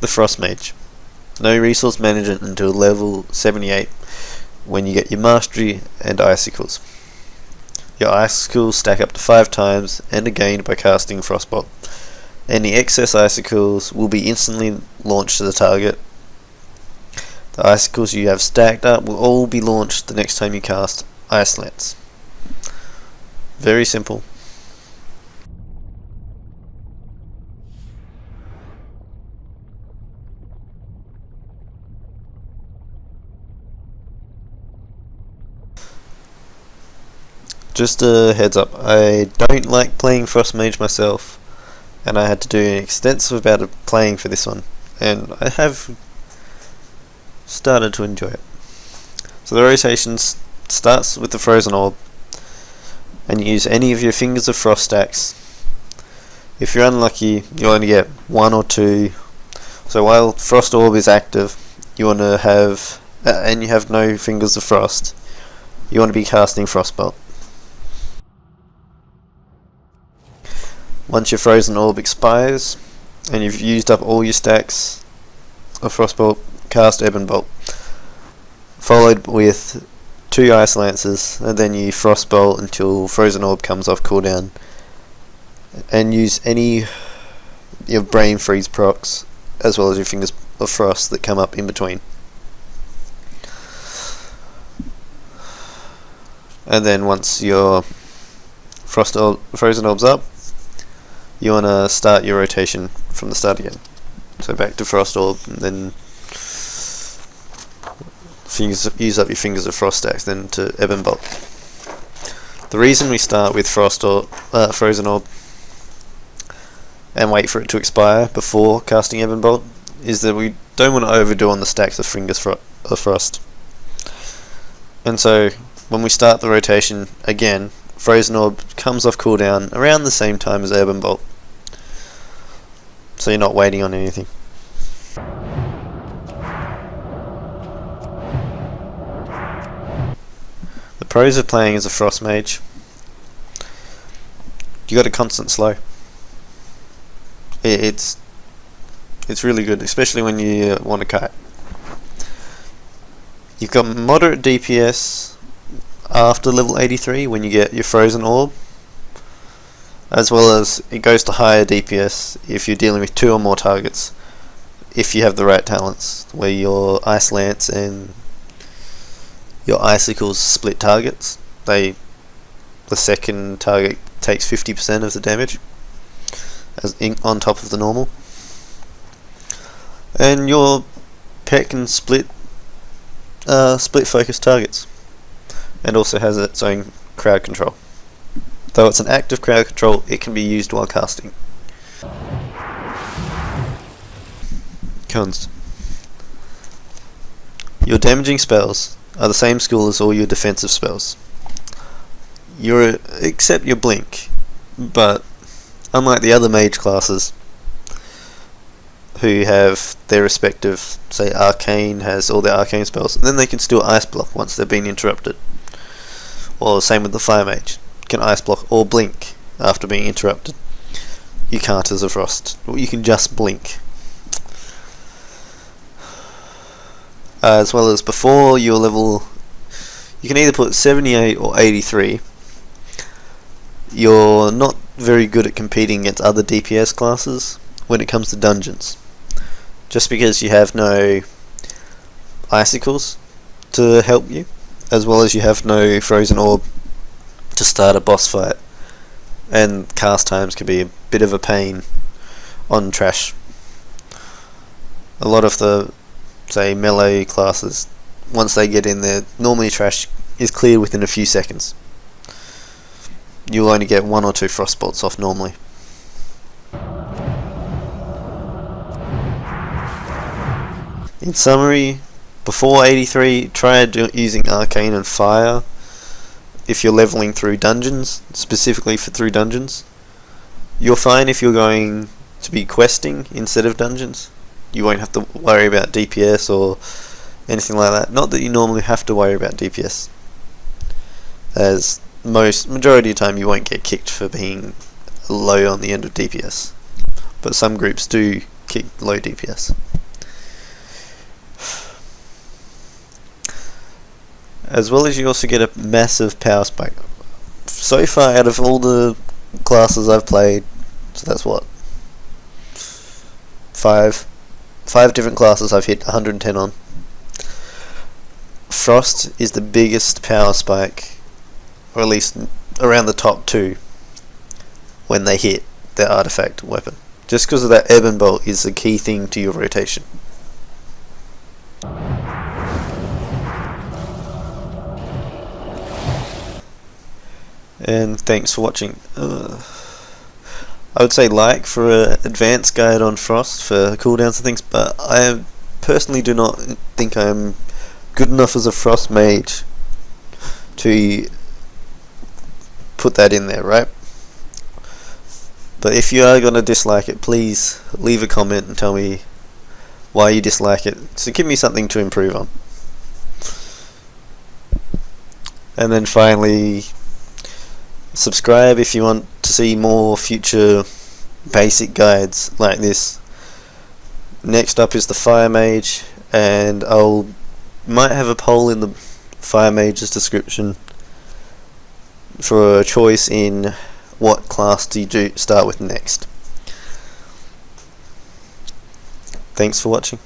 the Frost Mage. No resource management until level 78 when you get your Mastery and Icicles. Your Icicles stack up to 5 times and are gained by casting Frostbolt. Any excess Icicles will be instantly launched to the target. The Icicles you have stacked up will all be launched the next time you cast Ice Lance. Very simple. Just a heads up, I don't like playing Frost Mage myself, and I had to do an extensive amount of playing for this one, and I have started to enjoy it. So the rotation starts with the Frozen Orb, and you use any of your Fingers of Frost stacks. If you're unlucky, you only get 1 or 2. So while Frost Orb is active, you want to have, and you have no Fingers of Frost, you want to be casting Frostbolt. Once your Frozen Orb expires, and you've used up all your stacks of Frostbolt, cast Ebon Bolt, followed with 2 Ice Lances, and then you Frostbolt until Frozen Orb comes off cooldown, and use any your Brain Freeze procs, as well as your Fingers of Frost that come up in between. And then once your Frozen Orb's up, you want to start your rotation from the start again. So back to Frost Orb, and then use up your Fingers of Frost stacks, then to Ebon Bolt. The reason we start with Frozen Orb and wait for it to expire before casting Ebon Bolt is that we don't want to overdo on the stacks of Fingers of Frost. And so when we start the rotation again, Frozen Orb comes off cooldown around the same time as Ebon Bolt, so you're not waiting on anything. The pros of playing as a Frost Mage: you got a constant slow. It's really good, especially when you want to kite. You've got moderate DPS after level 83 when you get your Frozen Orb, as well as it goes to higher DPS if you're dealing with 2 or more targets, if you have the right talents, where your Ice Lance and your Icicles split targets. The second target takes 50% of the damage on top of the normal, and your pet can split focus targets, and also has its own crowd control. Though it's an active crowd control, it can be used while casting. Cons: your damaging spells are the same skill as all your defensive spells, except your Blink, but unlike the other mage classes who have their respective, say Arcane has all their Arcane spells, and then they can still Ice Block once they've been interrupted. Or the same with the Fire Mage, can Ice Block or Blink after being interrupted. You can't as a Frost, you can just Blink. As well as before your level, you can either put 78 or 83. You're not very good at competing against other DPS classes when it comes to dungeons, just because you have no Icicles to help you, as well as you have no Frozen Orb to start a boss fight, and cast times can be a bit of a pain on trash. A lot of the, say, melee classes, once they get in there, normally trash is cleared within a few seconds. You'll only get 1 or 2 Frostbolts off normally. In summary, before 83, try using Arcane and Fire if you're leveling through dungeons, specifically through dungeons. You're fine if you're going to be questing instead of dungeons. You won't have to worry about DPS or anything like that. Not that you normally have to worry about DPS, as majority of the time you won't get kicked for being low on the end of DPS, but some groups do kick low DPS. as well as you also get a massive power spike. So far, out of all the classes I've played, so that's what, five different classes I've hit 110 on. Frost is the biggest power spike, or at least around the top two, when they hit their artifact weapon. Just because of that Ebon Bolt is the key thing to your rotation. And thanks for watching. I would say like for an advanced guide on Frost for cooldowns and things, but I personally do not think I'm good enough as a Frost mage to put that in there, right? But if you are going to dislike it, please leave a comment and tell me why you dislike it, so give me something to improve on. And then finally, subscribe if you want to see more future basic guides like this. Next up is the Fire Mage, and might have a poll in the Fire Mage's description for a choice in what class do you start with next. Thanks for watching.